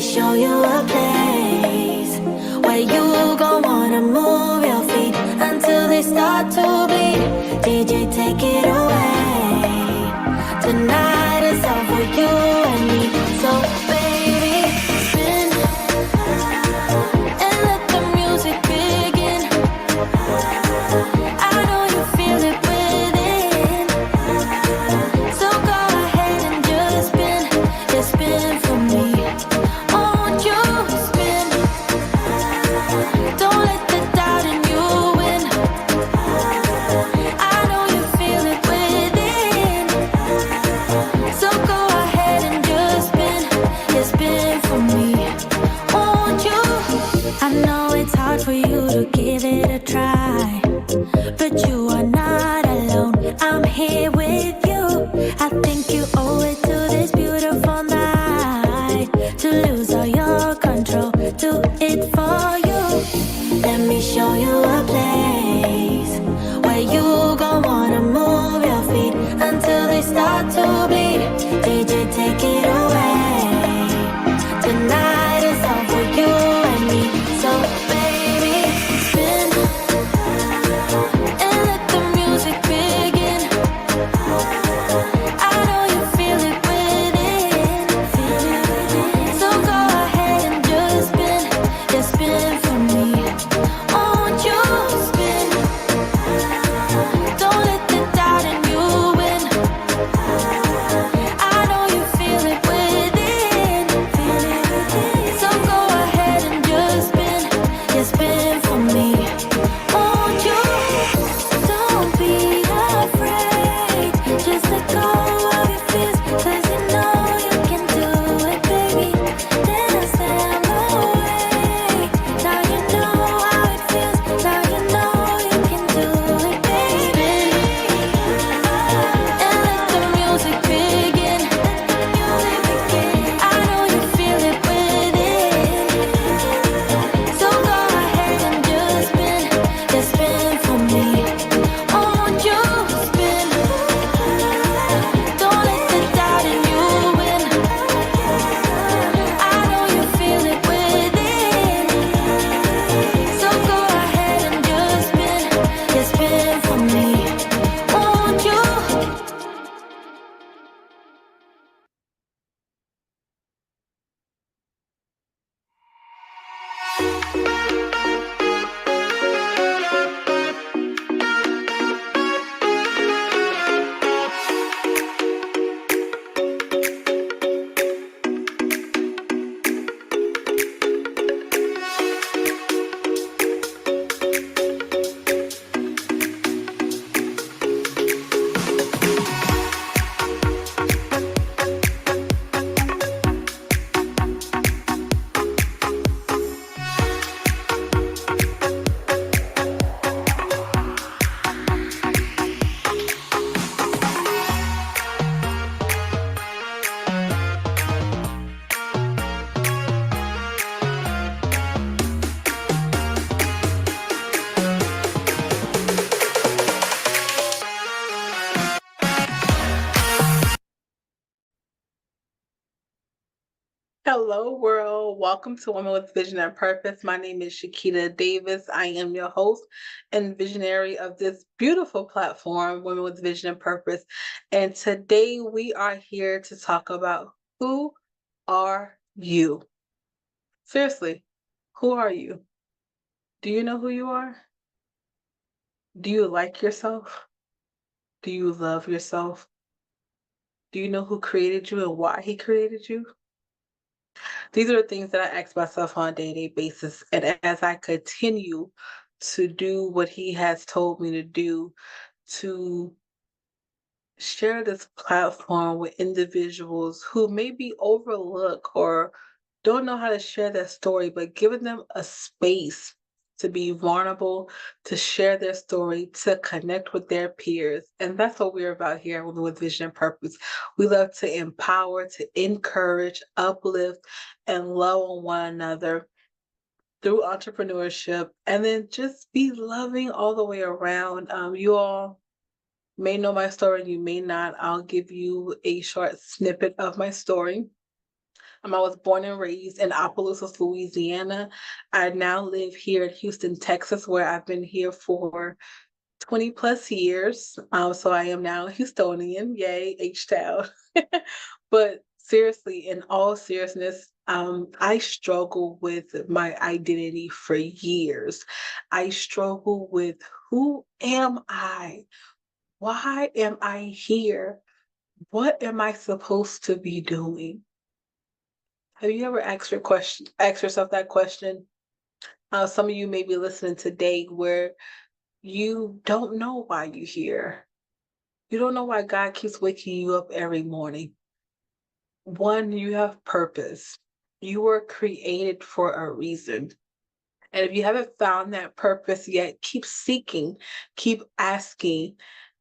me show you a place where you gon' wanna move your feet until they start to bleed. DJ, take it away. Tonight is all for you and me. So baby, spin and let the music begin. I know you feel it within. So go ahead and just spin. Just spin for me. Won't you spin? Don't let the doubt in you win. I know you feel it within. So go ahead and just spin. Just spin for me. Won't you? I know it's hard for you to give it a try, but you are not alone. I'm here with you. I think you owe it to this beautiful night to lose all your control. Do it for you. Let me show you a place where you gon' wanna move your feet until they start to bleed. DJ, take it away. Tonight is all for you and me. So baby, spin and let the music begin. I know you feel it within. So go ahead and just spin for me. Won't you spin? Don't let the doubt in you win. I know you feel it within. So go ahead and just spin for me. Won't you? Don't be afraid. Just let go of your fears, 'cause you know you can do it, baby. Dance them away. Now you know how it feels. Now you know you can do it, baby. And let the music begin. I know you feel it within. So go ahead and just spin for me. Won't you spin? Don't let the doubt in you win. I know you feel it within. So go ahead and just spin for me. Won't you? Hello, world. Welcome to Women with Vision and Purpose. My name is Shakita Davis. I am your host and visionary of this beautiful platform, Women with Vision and Purpose. And today we are here to talk about who are you? Seriously, who are you? Do you know who you are? Do you like yourself? Do you love yourself? Do you know who created you and why he created you? These are the things that I ask myself on a day-to-day basis. And as I continue to do what he has told me to do, to share this platform with individuals who maybe overlook or don't know how to share their story, but giving them a space to be vulnerable, to share their story, to connect with their peers. And that's what we're about here with Vision and Purpose. We love to empower, to encourage, uplift, and love on one another through entrepreneurship, and then just be loving all the way around. You all may know my story, you may not. I'll give you a short snippet of my story. I was born and raised in Opelousas, Louisiana. I now live here in Houston, Texas, where I've been here for 20 plus years. So I am now a Houstonian. Yay, H-Town. But seriously, in all seriousness, I struggle with my identity for years. I struggle with, who am I? Why am I here? What am I supposed to be doing? Have you ever asked yourself that question? Some of you may be listening today where you don't know why you're here. You don't know why God keeps waking you up every morning. One, you have purpose. You were created for a reason. And if you haven't found that purpose yet, keep seeking, keep asking,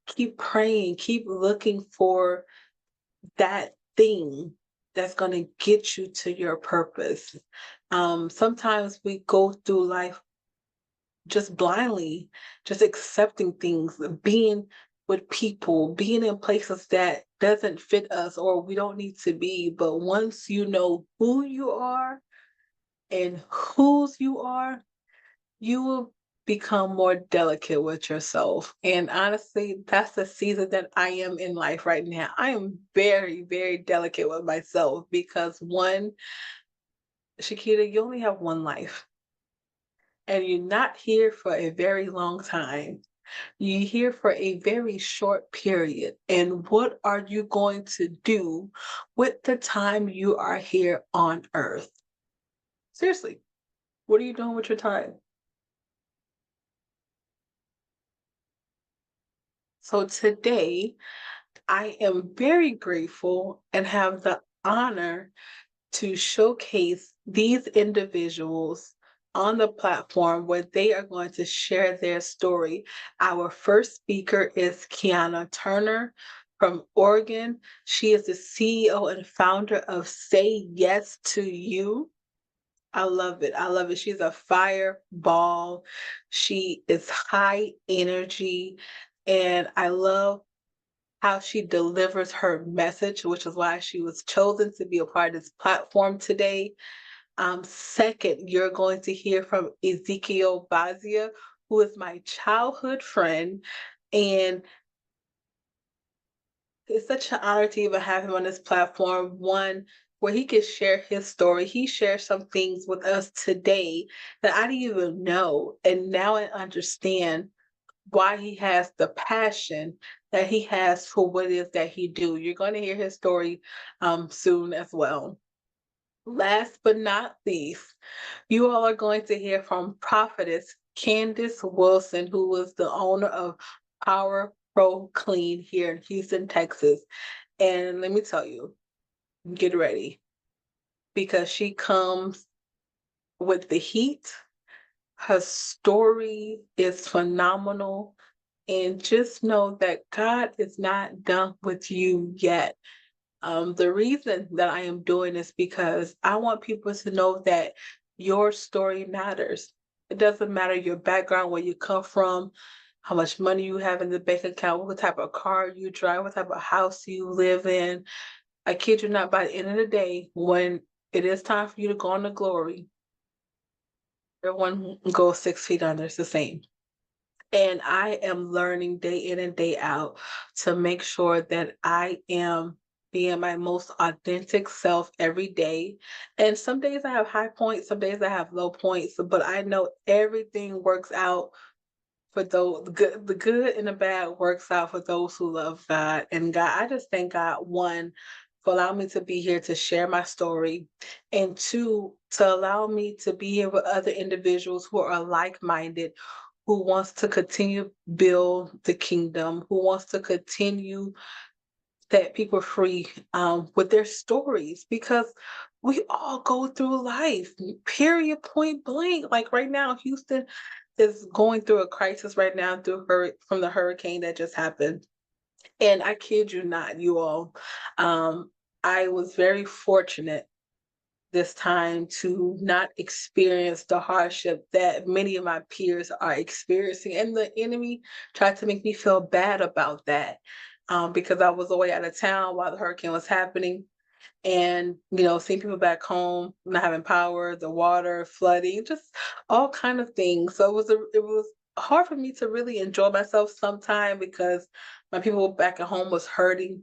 keep praying, keep looking for that thing that's going to get you to your purpose. Sometimes we go through life just blindly, just accepting things, being with people, being in places that doesn't fit us or we don't need to be. But once you know who you are and whose you are, you will become more delicate with yourself. And honestly, that's the season that I am in life right now. I am very, very delicate with myself because one, Shakita, you only have one life and you're not here for a very long time. You're here for a very short period. And what are you going to do with the time you are here on earth? Seriously, what are you doing with your time? So today, I am very grateful and have the honor to showcase these individuals on the platform where they are going to share their story. Our first speaker is Quiana Turner from Oregon. She is the CEO and founder of Say Yes to You. I love it. I love it. She's a fireball. She is high energy. And I love how she delivers her message, which is why she was chosen to be a part of this platform today. Second, you're going to hear from Ezekial Bazia, who is my childhood friend. And it's such an honor to even have him on this platform. One, where he can share his story. He shared some things with us today that I didn't even know. And now I understand why he has the passion that he has for what it is that he do. You're going to hear his story soon as well. Last but not least, you all are going to hear from Prophetess Candace Wilson, who was the owner of Power Pro Clean here in Houston, Texas. And let me tell you, get ready because she comes with the heat. Her story is phenomenal. And just know that God is not done with you yet. The reason that I am doing this because I want people to know that your story matters. It doesn't matter your background, where you come from, how much money you have in the bank account, what type of car you drive, what type of house you live in. I kid you not, by the end of the day, when it is time for you to go on to glory, everyone goes 6 feet under. It's the same. And I am learning day in and day out to make sure that I am being my most authentic self every day. And some days I have high points, some days I have low points, but I know everything works out for those the good and the bad works out for those who love God. And God, I just thank God, one, for allowing me to be here to share my story, and two, to allow me to be here with other individuals who are like-minded, who wants to continue build the kingdom, who wants to continue set people free with their stories, because we all go through life, period, point blank. Like right now, Houston is going through a crisis right now from the hurricane that just happened. And I kid you not, you all, I was very fortunate this time to not experience the hardship that many of my peers are experiencing. And the enemy tried to make me feel bad about that because I was away out of town while the hurricane was happening. And, seeing people back home not having power, the water, flooding, just all kind of things. So it was hard for me to really enjoy myself sometime because my people back at home was hurting.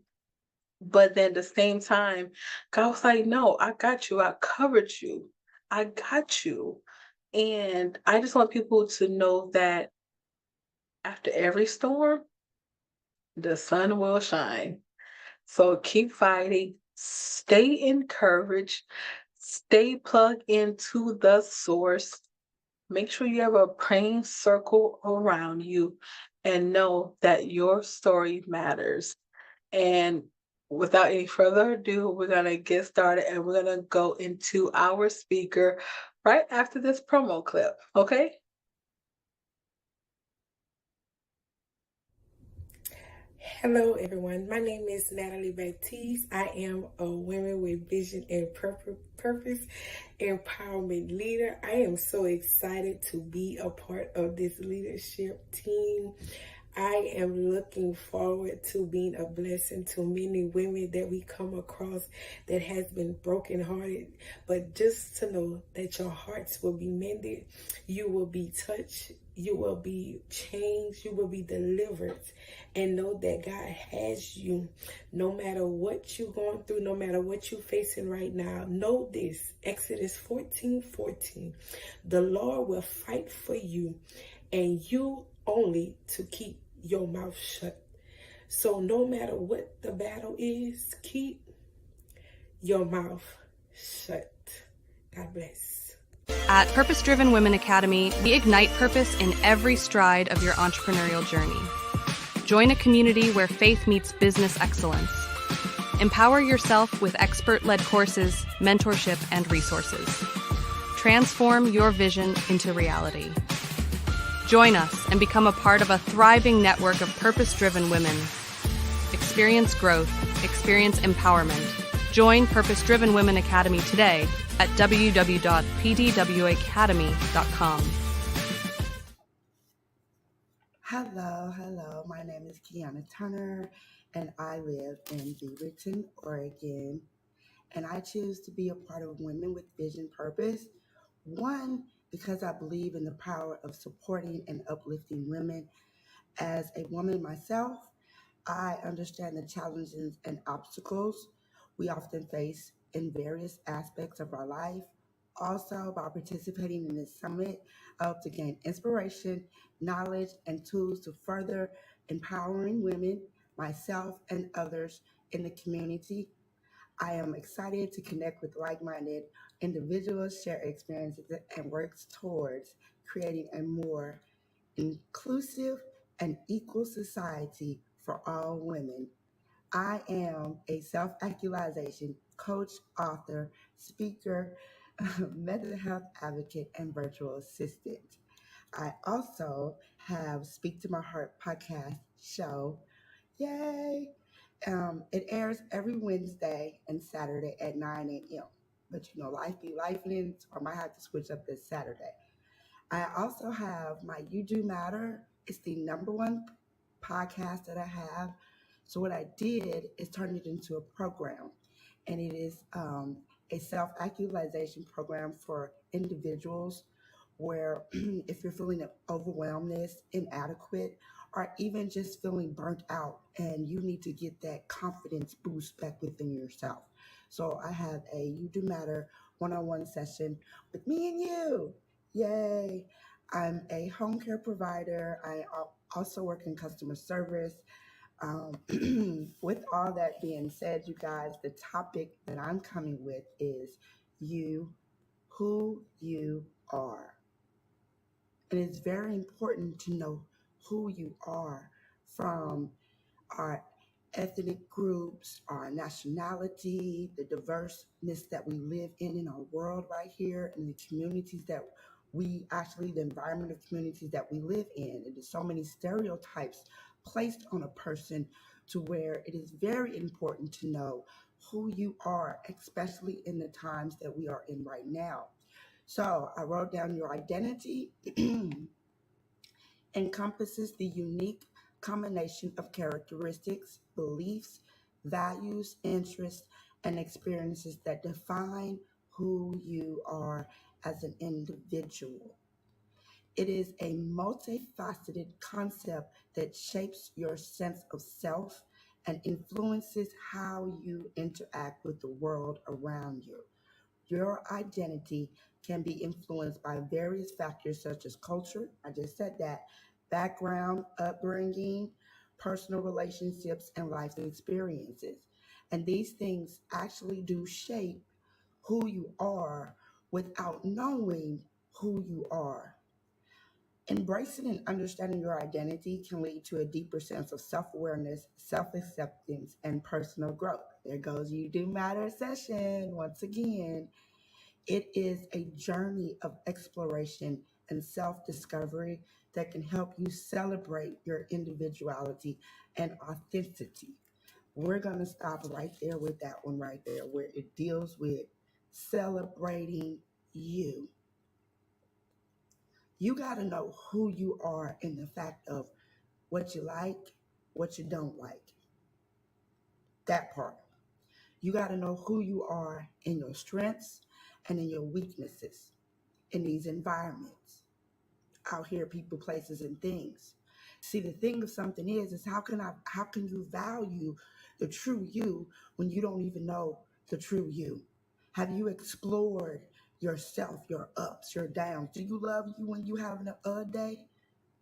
But then at the same time, God was like, "No, I got you. I covered you. I got you." And I just want people to know that after every storm, the sun will shine. So keep fighting, stay encouraged, stay plugged into the source. Make sure you have a praying circle around you and know that your story matters. And without any further ado, we're going to get started and we're going to go into our speaker right after this promo clip. Okay? Hello, everyone. My name is Natalie Baptiste. I am a Women with Vision and Purpose empowerment leader. I am so excited to be a part of this leadership team. I am looking forward to being a blessing to many women that we come across that has been brokenhearted. But just to know that your hearts will be mended, you will be touched, you will be changed, you will be delivered, and know that God has you. No matter what you're going through, no matter what you're facing right now, know this. Exodus 14:14. The Lord will fight for you, and you only to keep your mouth shut. So no matter what the battle is, keep your mouth shut. God bless. At Purpose Driven Women Academy, we ignite purpose in every stride of your entrepreneurial journey. Join a community where faith meets business excellence. Empower yourself with expert-led courses, mentorship, and resources. Transform your vision into reality. Join us and become a part of a thriving network of purpose-driven women. Experience growth, experience empowerment. Join Purpose Driven Women Academy today at www.pdwacademy.com. Hello. My name is Quiana Turner, and I live in Beaverton, Oregon. And I choose to be a part of Women with Vision Purpose. One, because I believe in the power of supporting and uplifting women. As a woman myself, I understand the challenges and obstacles we often face in various aspects of our life. Also, by participating in this summit, I hope to gain inspiration, knowledge, and tools to further empowering women, myself, and others in the community. I am excited to connect with like minded individuals, share experiences, and work towards creating a more inclusive and equal society for all women. I am a self actualization coach, author, speaker, mental health advocate, and virtual assistant. I also have Speak to My Heart podcast show. Yay! It airs every Wednesday and Saturday at 9 a.m. But life be life, so I might have to switch up this Saturday. I also have my You Do Matter. It's the number one podcast that I have. So what I did is turn it into a program, and it is a self-actualization program for individuals where if you're feeling overwhelmed, inadequate, or even just feeling burnt out and you need to get that confidence boost back within yourself. So I have a You Do Matter one-on-one session with me and you. Yay. I'm a home care provider. I also work in customer service. With all that being said, you guys, the topic that I'm coming with is you, who you are. And it's very important to know who you are, from our ethnic groups, our nationality, the diverseness that we live in our world right here, and the communities that the environment of communities that we live in. And there's so many stereotypes placed on a person to where it is very important to know who you are, especially in the times that we are in right now. So I wrote down your identity encompasses the unique combination of characteristics, beliefs, values, interests, and experiences that define who you are as an individual. It is a multifaceted concept that shapes your sense of self and influences how you interact with the world around you. Your identity can be influenced by various factors such as culture, I just said that, background, upbringing, personal relationships, and life experiences. And these things actually do shape who you are without knowing who you are. Embracing and understanding your identity can lead to a deeper sense of self awareness, self acceptance, and personal growth. There goes You Do Matter session once again. It is a journey of exploration and self discovery that can help you celebrate your individuality and authenticity. We're going to stop right there with that one right there, where it deals with celebrating you. You got to know who you are in the fact of what you like, what you don't like. That part. You got to know who you are in your strengths and in your weaknesses in these environments, out here, people, places, and things. See, the thing of something is how can you value the true you when you don't even know the true you? Have you explored yourself, your ups, your downs? Do you love you when you having a day?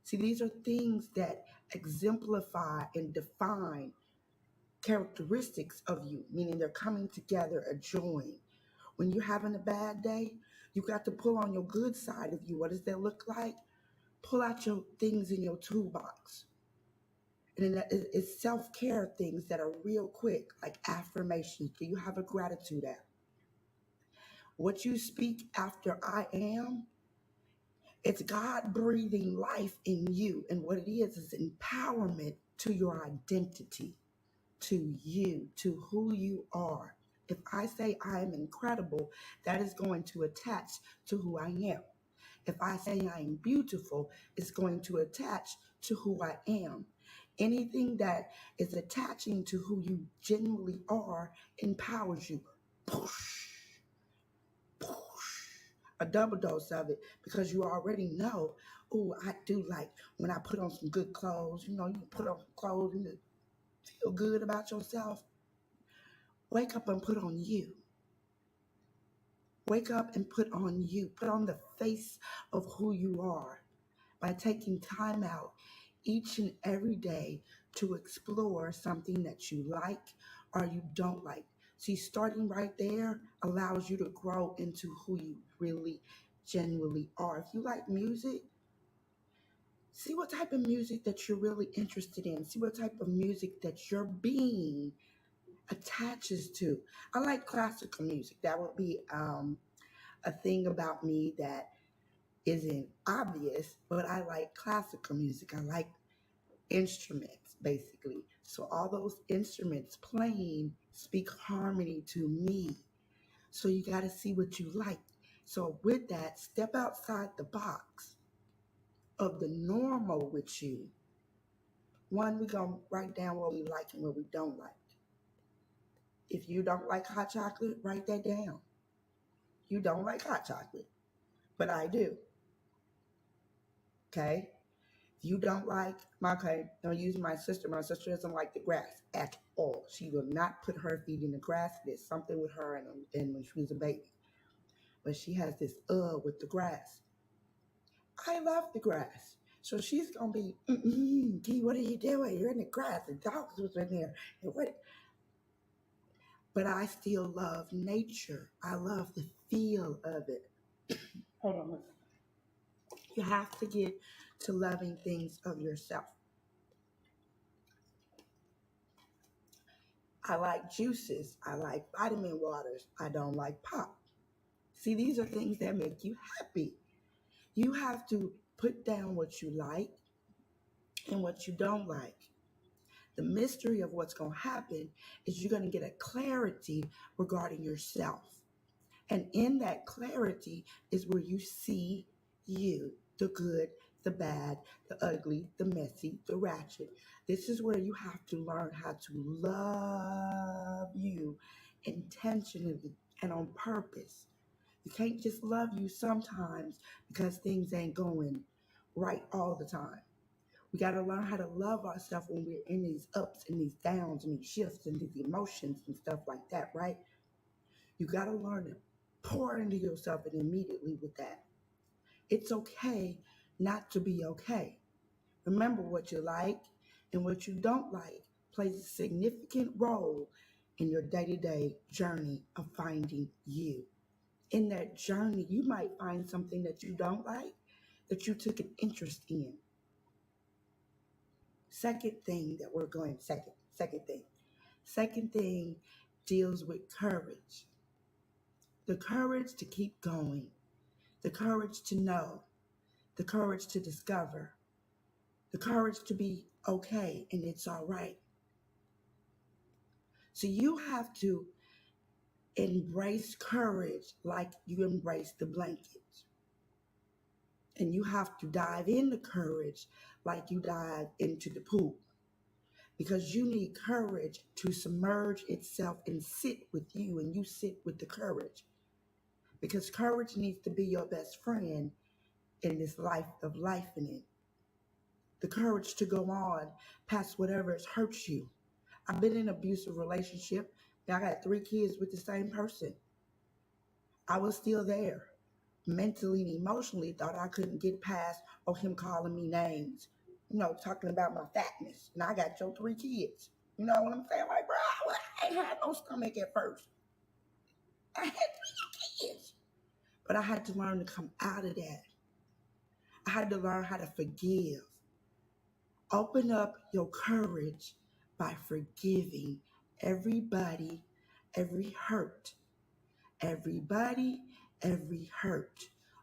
See, these are things that exemplify and define characteristics of you, meaning they're coming together, a join. When you're having a bad day, you got to pull on your good side of you. What does that look like? Pull out your things in your toolbox. And then it's self-care things that are real quick, like affirmations. Do you have a gratitude app? What you speak after I am, it's God breathing life in you. And what it is empowerment to your identity, to you, to who you are. If I say I am incredible, that is going to attach to who I am. If I say I am beautiful, it's going to attach to who I am. Anything that is attaching to who you genuinely are empowers you. Poosh, poosh, a double dose of it, because you already know, oh, I do like when I put on some good clothes. You know, you put on clothes and you feel good about yourself. Wake up and put on you. Wake up and put on you. Put on the face of who you are by taking time out each and every day to explore something that you like or you don't like. See, starting right there allows you to grow into who you really genuinely are. If you like music, see what type of music that you're really interested in. See what type of music that your being attaches to. I like classical music. That would be a thing about me that isn't obvious, but I like classical music. I like instruments, basically. So all those instruments playing speak harmony to me. So you got to see what you like. So with that, step outside the box of the normal with you. One, we're going to write down what we like and what we don't like. If you don't like hot chocolate, write that down. You don't like hot chocolate, but I do. Okay? If you don't like okay, I'm using my sister. My sister doesn't like the grass at all. She will not put her feet in the grass. There's something with her and when she was a baby. But she has this with the grass. I love the grass. So she's gonna be, Key, what are you doing? You're in the grass. The dogs was in there. And what? But I still love nature. I love the feel of it. Hold on. You have to get to loving things of yourself. I like juices. I like vitamin waters. I don't like pop. See, these are things that make you happy. You have to put down what you like and what you don't like. The mystery of what's going to happen is you're going to get a clarity regarding yourself. And in that clarity is where you see you, the good, the bad, the ugly, the messy, the ratchet. This is where you have to learn how to love you intentionally and on purpose. You can't just love you sometimes because things ain't going right all the time. We got to learn how to love ourselves when we're in these ups and these downs and these shifts and these emotions and stuff like that, right? You got to learn to pour into yourself and immediately with that. It's okay not to be okay. Remember, what you like and what you don't like plays a significant role in your day-to-day journey of finding you. In that journey, you might find something that you don't like, that you took an interest in. Second thing deals with courage. The courage to keep going, the courage to know, the courage to discover, the courage to be okay and it's all right. So you have to embrace courage like you embrace the blanket. And you have to dive into courage like you dive into the pool. Because you need courage to submerge itself and sit with you, and you sit with the courage. Because courage needs to be your best friend in this life of life in it. The courage to go on past whatever has hurt you. I've been in an abusive relationship. I got 3 kids with the same person. I was still there. Mentally and emotionally thought I couldn't get past him calling me names. Talking about my fatness. And I got your 3 kids. You know what I'm saying? Like, bro, I ain't had no stomach at first. I had 3 kids. But I had to learn to come out of that. I had to learn how to forgive. Open up your courage by forgiving everybody, every hurt. Everybody, every hurt.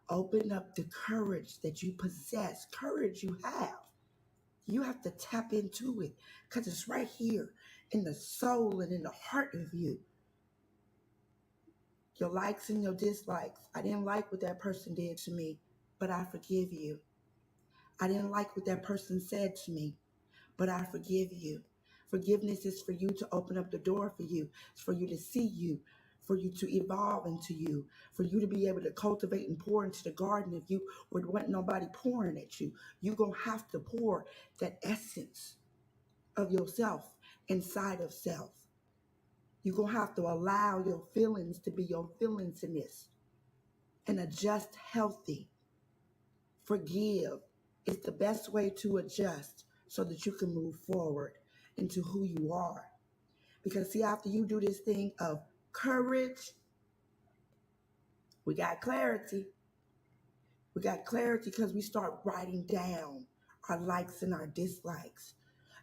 Open up the courage that you possess, courage you have. You have to tap into it because it's right here in the soul and in the heart of you. Your likes and your dislikes. I didn't like what that person did to me, but I forgive you. I didn't like what that person said to me, but I forgive you. Forgiveness is for you to open up the door for you. It's for you to see you, for you to evolve into you, for you to be able to cultivate and pour into the garden of you where there wasn't nobody pouring at you. You're going to have to pour that essence of yourself inside of self. You're going to have to allow your feelings to be your feelings in this and adjust healthy. Forgive is the best way to adjust so that you can move forward into who you are. Because see, after you do this thing of courage, we got clarity. We got clarity because we start writing down our likes and our dislikes.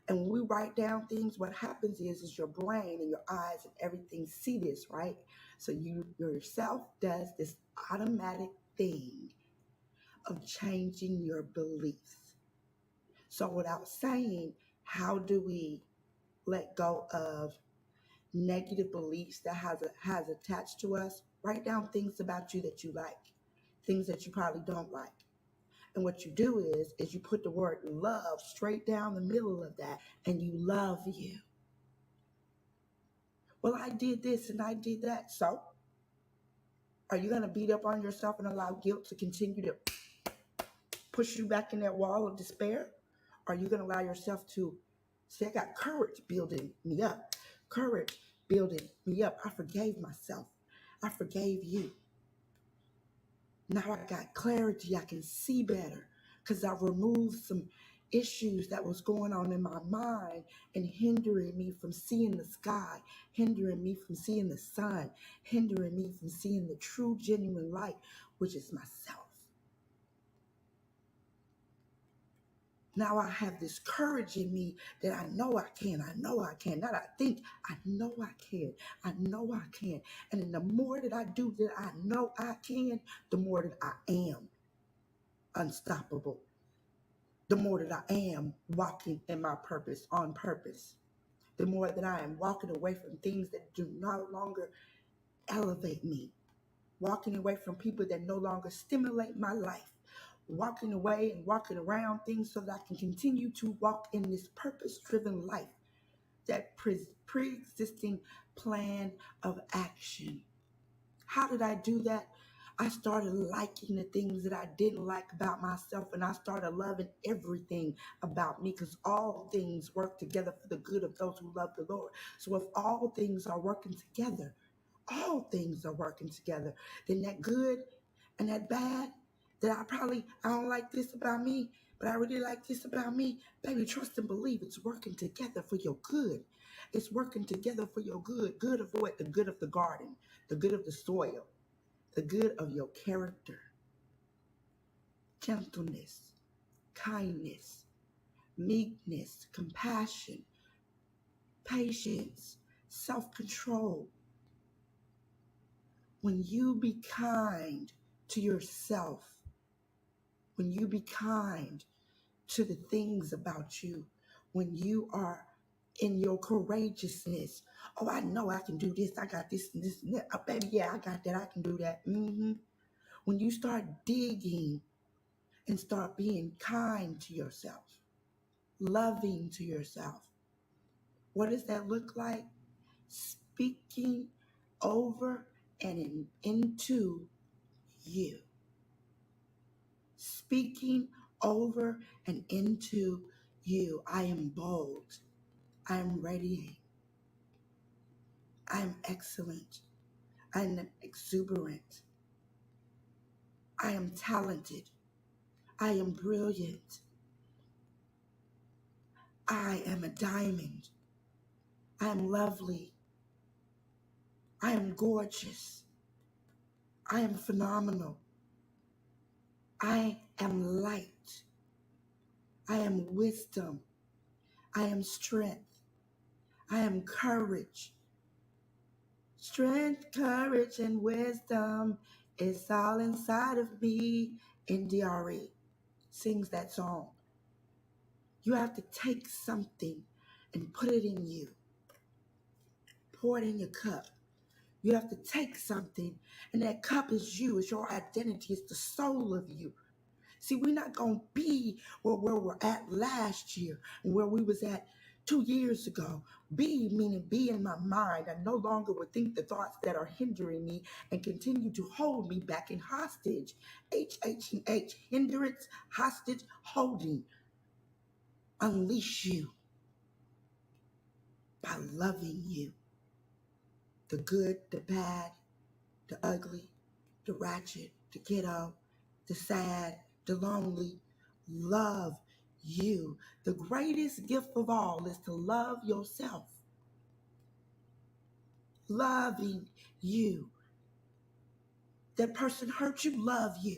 And when we write down things, what happens is your brain and your eyes and everything see this, right? So you yourself does this automatic thing of changing your beliefs. So without saying, how do we let go of negative beliefs that has attached to us? Write down things about you that you like, things that you probably don't like. And what you do is you put the word love straight down the middle of that, and you love you. Well, I did this and I did that. So are you going to beat up on yourself and allow guilt to continue to push you back in that wall of despair? Are you going to allow yourself to say, I got courage building me up. Courage building me up. I forgave myself. I forgave you. Now I got clarity. I can see better because I removed some issues that was going on in my mind and hindering me from seeing the sky, hindering me from seeing the sun, hindering me from seeing the true, genuine light, which is myself. Now I have this courage in me that I know I can. Not I think, I know I can. I know I can. And then the more that I do that I know I can, the more that I am unstoppable. The more that I am walking in my purpose, on purpose. The more that I am walking away from things that do no longer elevate me. Walking away from people that no longer stimulate my life. Walking away and walking around things so that I can continue to walk in this purpose-driven life that pre-existing plan of action. How did I do that? I started liking the things that I didn't like about myself, and I started loving everything about me, because all things work together for the good of those who love the Lord. So if all things are working together, then that good and that bad, that I don't like this about me, but I really like this about me, baby, trust and believe it's working together for your good. It's working together for your good. Good of what? The good of the garden, the good of the soil, the good of your character, gentleness, kindness, meekness, compassion, patience, self-control. When you be kind to yourself, when you be kind to the things about you, when you are in your courageousness, oh, I know I can do this, I got this and this and that, oh, baby, yeah, I got that, I can do that. When you start digging and start being kind to yourself, loving to yourself, what does that look like? Speaking over and into you. Speaking over and into you. I am bold. I am radiant. I am excellent. I am exuberant. I am talented. I am brilliant. I am a diamond. I am lovely. I am gorgeous. I am phenomenal. I am light. I am wisdom. I am strength. I am courage. Strength, courage, and wisdom is all inside of me. NDRE sings that song. You have to take something and put it in you. Pour it in your cup. You have to take something, and that cup is you. It's your identity. It's the soul of you. See, we're not going to be where we're at last year and where we was at 2 years ago. Be, meaning be in my mind. I no longer would think the thoughts that are hindering me and continue to hold me back in hostage. H, hindrance, hostage, holding. Unleash you by loving you. The good, the bad, the ugly, the ratchet, the ghetto, the sad, the lonely. Love you. The greatest gift of all is to love yourself. Loving you. That person hurt you, love you.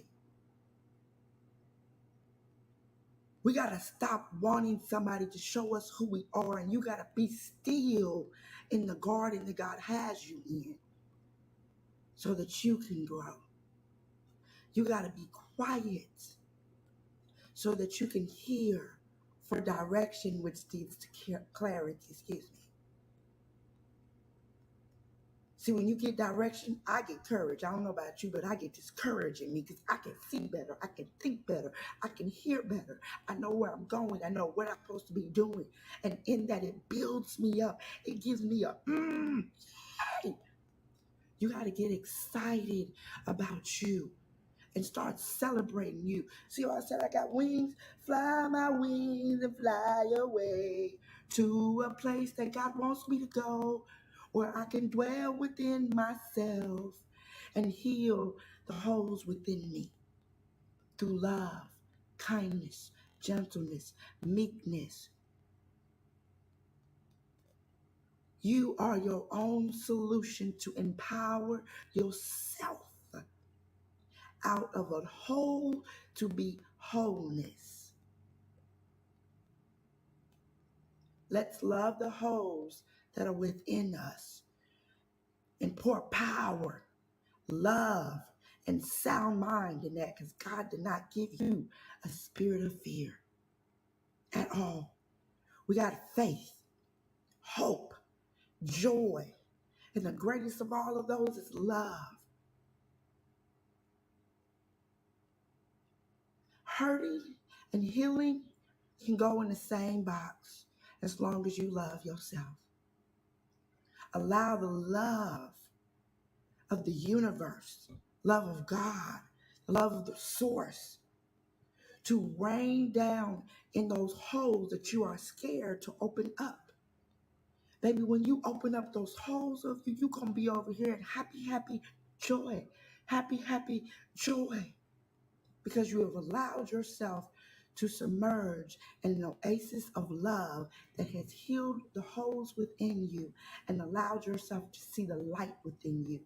We got to stop wanting somebody to show us who we are, and you got to be still in the garden that God has you in so that you can grow. You got to be quiet so that you can hear for direction, which leads to clarity. Excuse me. See, when you get direction, I get courage. I don't know about you, but I get this courage in me because I can see better. I can think better. I can hear better. I know where I'm going. I know what I'm supposed to be doing. And in that, it builds me up. It gives me a, hey. You got to get excited about you and start celebrating you. See what I said? I got wings. Fly my wings and fly away to a place that God wants me to go, where I can dwell within myself and heal the holes within me through love, kindness, gentleness, meekness. You are your own solution to empower yourself out of a hole to be wholeness. Let's love the holes that are within us and pour power, love, and sound mind in that, because God did not give you a spirit of fear at all. We got faith, hope, joy, and the greatest of all of those is love. Hurting and healing can go in the same box. as long as you love yourself. Allow the love of the universe, love of God, love of the source to rain down in those holes that you are scared to open up. Baby, when you open up those holes of you, you're going to be over here in happy, happy joy. Happy, happy joy. Because you have allowed yourself to submerge in an oasis of love that has healed the holes within you and allowed yourself to see the light within you,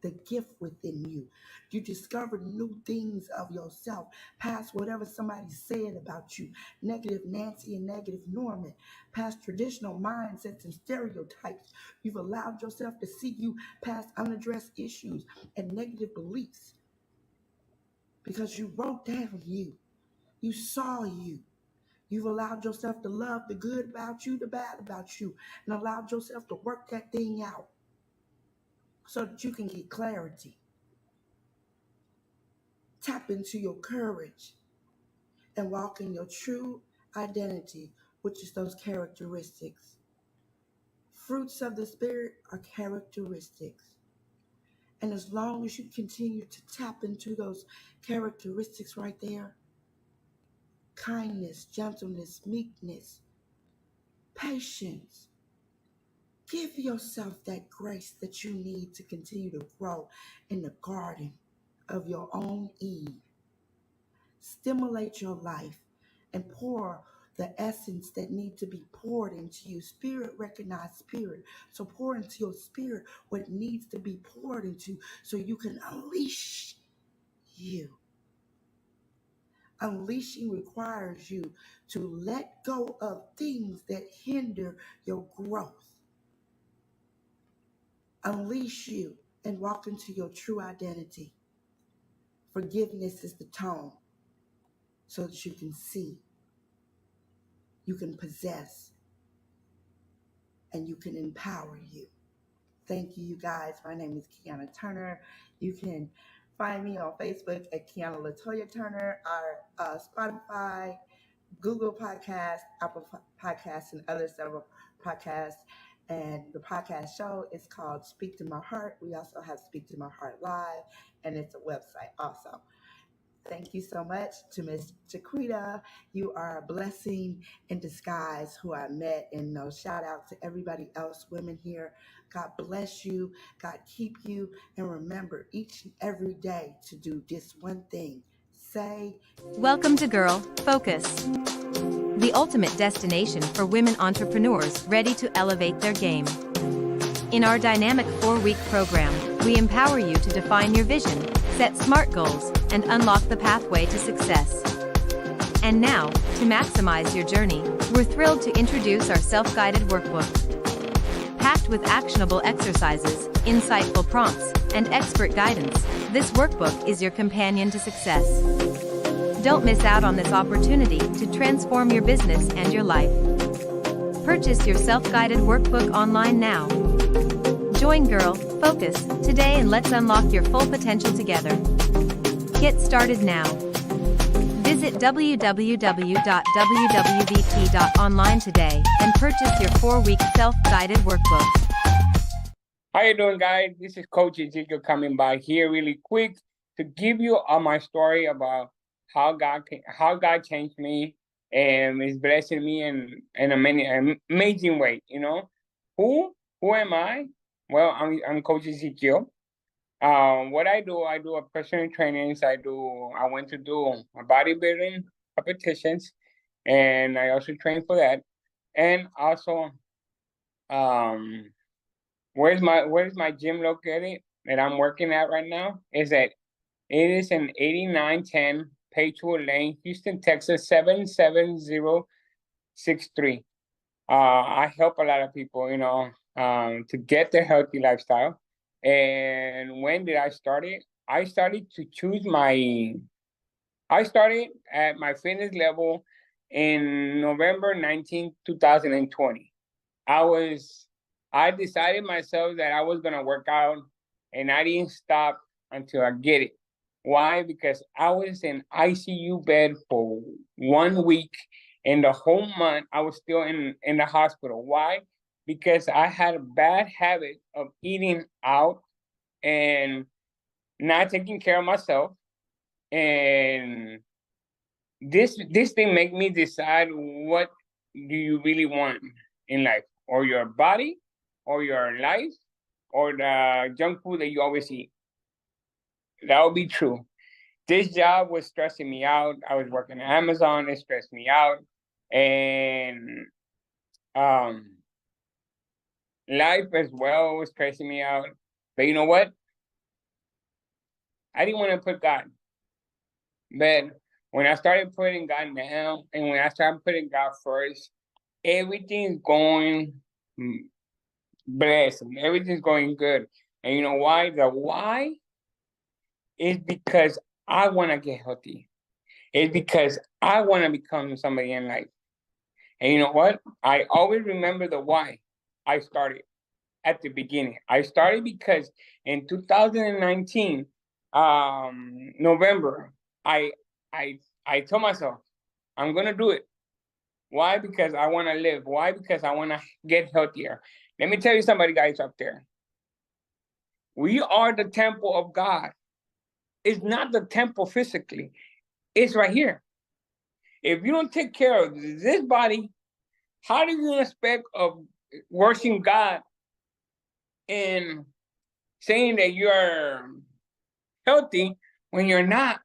the gift within you. You discovered new things of yourself past whatever somebody said about you, negative Nancy and negative Norman, past traditional mindsets and stereotypes. You've allowed yourself to see you past unaddressed issues and negative beliefs. Because you wrote down you. You saw you. You've allowed yourself to love the good about you, the bad about you, and allowed yourself to work that thing out so that you can get clarity. Tap into your courage and walk in your true identity, which is those characteristics. Fruits of the Spirit are characteristics. And as long as you continue to tap into those characteristics right there, kindness, gentleness, meekness, patience. Give yourself that grace that you need to continue to grow in the garden of your own Eve. Stimulate your life and pour the essence that need to be poured into you. Spirit recognize spirit. So pour into your spirit what needs to be poured into so you can unleash you. Unleashing requires you to let go of things that hinder your growth. Unleash you and walk into your true identity. Forgiveness is the tone so that you can see, you can possess, and you can empower you. Thank you, you guys. My name is Quiana Turner. You can find me on Facebook at Quiana Latoya Turner, our Spotify, Google Podcasts, Apple Podcasts, and other several podcasts. And the podcast show is called Speak to My Heart. We also have Speak to My Heart Live, and it's a website also. Thank you so much to Miss Jaquita. You are a blessing in disguise who I met. And no shout out to everybody else, women here. God bless you. God keep you. And remember each and every day to do just one thing. Say, Welcome to Girl Focus, the ultimate destination for women entrepreneurs ready to elevate their game. In our dynamic 4-week program, we empower you to define your vision, set smart goals, and unlock the pathway to success. And now, to maximize your journey, we're thrilled to introduce our self-guided workbook. Packed with actionable exercises, insightful prompts, and expert guidance, this workbook is your companion to success. Don't miss out on this opportunity to transform your business and your life. Purchase your self-guided workbook online now. Join Girl Focus today and let's unlock your full potential together. Get started now. Visit www.wwvp.online today and purchase your 4-week self-guided workbook. How you doing, guys? This is Coach Ezekiel coming by here really quick to give you my story about how God changed me and is blessing me in a many amazing way. You know, who am I? Well, I'm Coach Ezekiel. What I do a personal trainings. I went to do a bodybuilding competitions, and I also train for that. And also, where's my gym located that I'm working at right now? It is in 8910 Patriot Lane, Houston, Texas 77063. I help a lot of people, to get their healthy lifestyle. And when did I start it? I started at my fitness level in November 19, 2020. I decided myself that I was gonna work out, and I didn't stop until I get it. Why? Because I was in ICU bed for 1 week, And the whole month, I was still in the hospital. Why? Because I had a bad habit of eating out and not taking care of myself. And this thing made me decide, what do you really want in life? Or your body, or your life, or the junk food that you always eat? That would be true. This job was stressing me out. I was working at Amazon. It stressed me out. And life as well was stressing me out. But you know what? I didn't want to put God. But when I started putting God down, and when I started putting God first, everything's going blessed. Everything's going good. And you know why? The why is because I want to get healthy. It's because I want to become somebody in life. And you know what? I always remember the why I started at the beginning. I started because in 2019, November, I told myself, I'm gonna do it. Why? Because I want to live. Why? Because I want to get healthier. Let me tell you somebody, guys, up there. We are the temple of God. It's not the temple physically. It's right here. If you don't take care of this body, how do you expect of worshiping God and saying that you're healthy when you're not?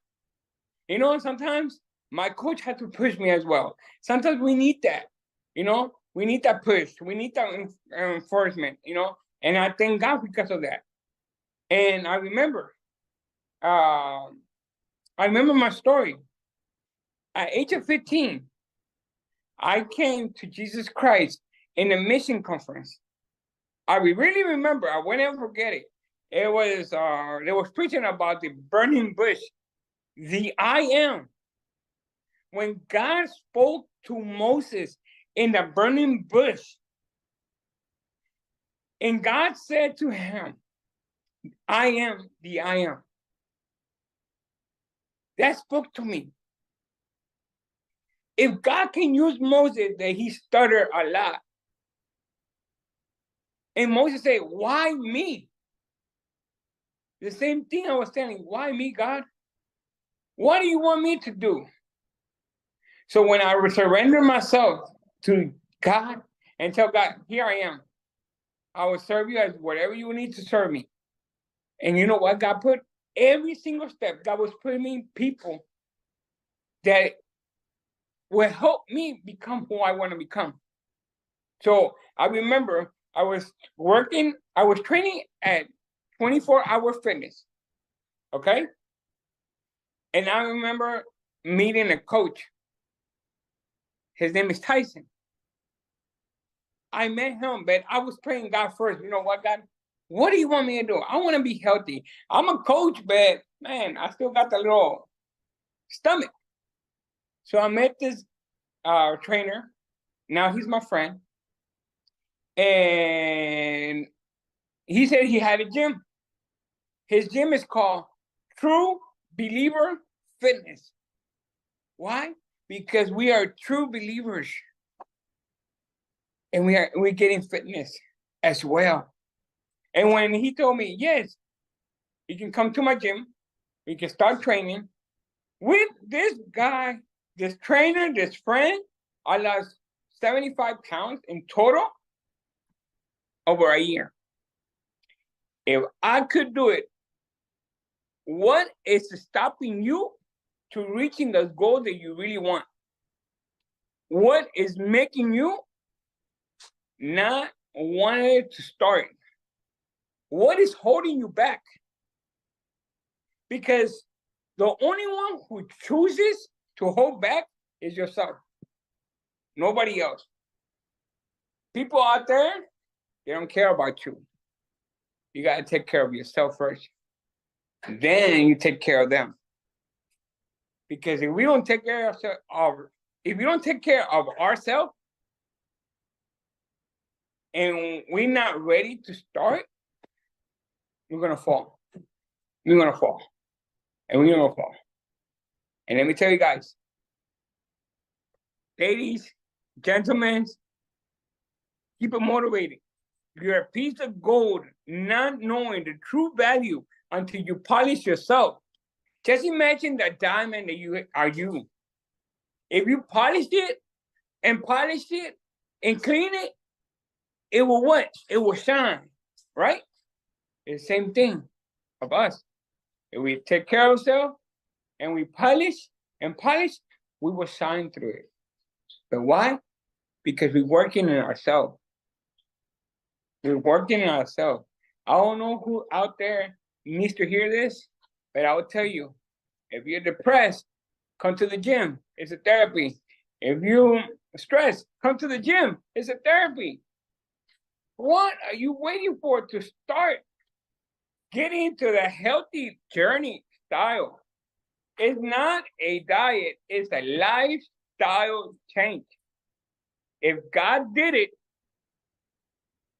You know, sometimes my coach had to push me as well. Sometimes we need that, you know, we need that push. We need that enforcement, you know, and I thank God because of that. And I remember my story. At age of 15, I came to Jesus Christ in a mission conference. I really remember, I won't ever forget it. It was, they was preaching about the burning bush, the I am. When God spoke to Moses in the burning bush, and God said to him, I am the I am. That spoke to me. If God can use Moses, that he stuttered a lot. And Moses said, why me? The same thing I was telling, why me, God? What do you want me to do? So when I surrender myself to God and tell God, here I am. I will serve you as whatever you need to serve me. And you know what? God put every single step, God was putting me people that will help me become who I want to become. So I remember I was training at 24-hour fitness. Okay. And I remember meeting a coach. His name is Tyson. I met him, but I was praying God first. You know what, God? What do you want me to do? I want to be healthy. I'm a coach, but man, I still got the little stomach. So I met this trainer. Now he's my friend. And he said he had a gym. His gym is called True Believer Fitness. Why? Because we are true believers. And we're getting fitness as well. And when he told me, yes, you can come to my gym, you can start training. With this guy, this trainer, this friend, I lost 75 pounds in total over a year. If I could do it, what is stopping you to reaching the goal that you really want? What is making you not want to start? What is holding you back? Because the only one who chooses to hold back is yourself. Nobody else. People out there, they don't care about you. You got to take care of yourself first. Then you take care of them. Because if we don't take care of ourselves, and we're not ready to start, we're gonna fall. We're gonna fall. And we're gonna fall. And let me tell you guys, ladies, gentlemen, keep it motivated. You're a piece of gold, not knowing the true value until you polish yourself. Just imagine the diamond that you are you. If you polished it and clean it, it will what? It will shine, right? It's the same thing of us. If we take care of ourselves and we polish, we will shine through it. But why? Because we're working on ourselves. We're working on ourselves. I don't know who out there needs to hear this, but I will tell you, if you're depressed, come to the gym. It's a therapy. If you're stressed, come to the gym. It's a therapy. What are you waiting for to start getting into the healthy journey style? It's not a diet, it's a lifestyle change. If God did it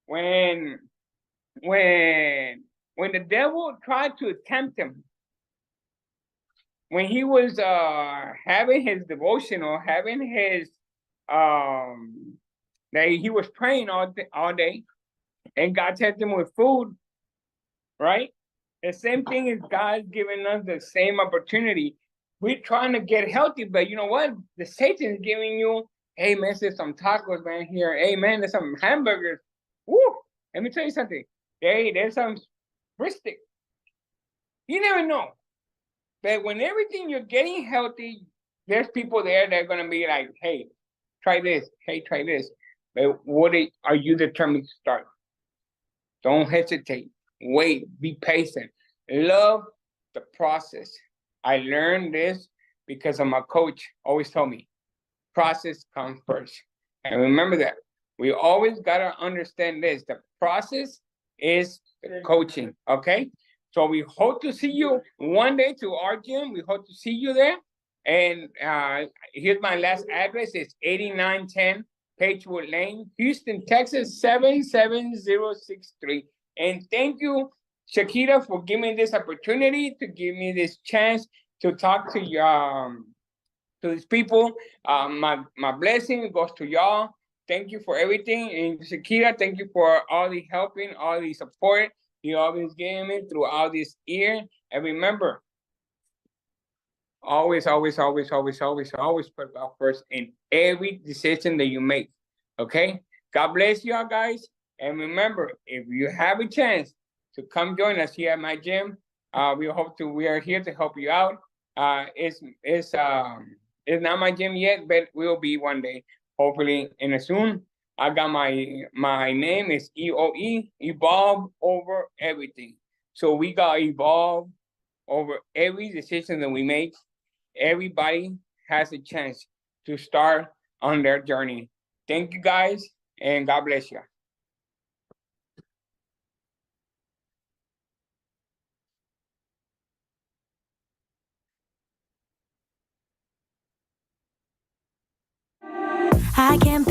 when the devil tried to tempt him, when he was having his devotion or having his that he was praying all day, and God tempted him with food, right? The same thing is God's giving us the same opportunity. We're trying to get healthy, but you know what? The Satan is giving you, hey man, there's some tacos, man, here. Hey man, there's some hamburgers. Woo! Let me tell you something. Hey, there's some brisket. You never know. But when everything you're getting healthy, there's people there that are gonna be like, hey, try this. Hey, try this. But what are you determined to start? Don't hesitate. Wait, be patient. Love the process. I learned this because of my coach always told me, process comes first. And remember that. We always got to understand this. The process is the coaching, okay? So we hope to see you one day to our gym. We hope to see you there. And here's my last address. It's 8910 Pagewood Lane, Houston, Texas, 77063. And thank you, Shakira, for giving me this opportunity, to give me this chance to talk to these people. My blessing goes to y'all. Thank you for everything. And Shakira, thank you for all the helping, all the support you always gave me throughout this year. And remember, always put God first in every decision that you make. Okay? God bless y'all guys. And remember, if you have a chance to come join us here at my gym, we are here to help you out. It's not my gym yet, but will be one day, hopefully in a soon. I got my name is EOE, Evolve Over Everything. So we got evolve over every decision that we make. Everybody has a chance to start on their journey. Thank you guys, and God bless you. I can't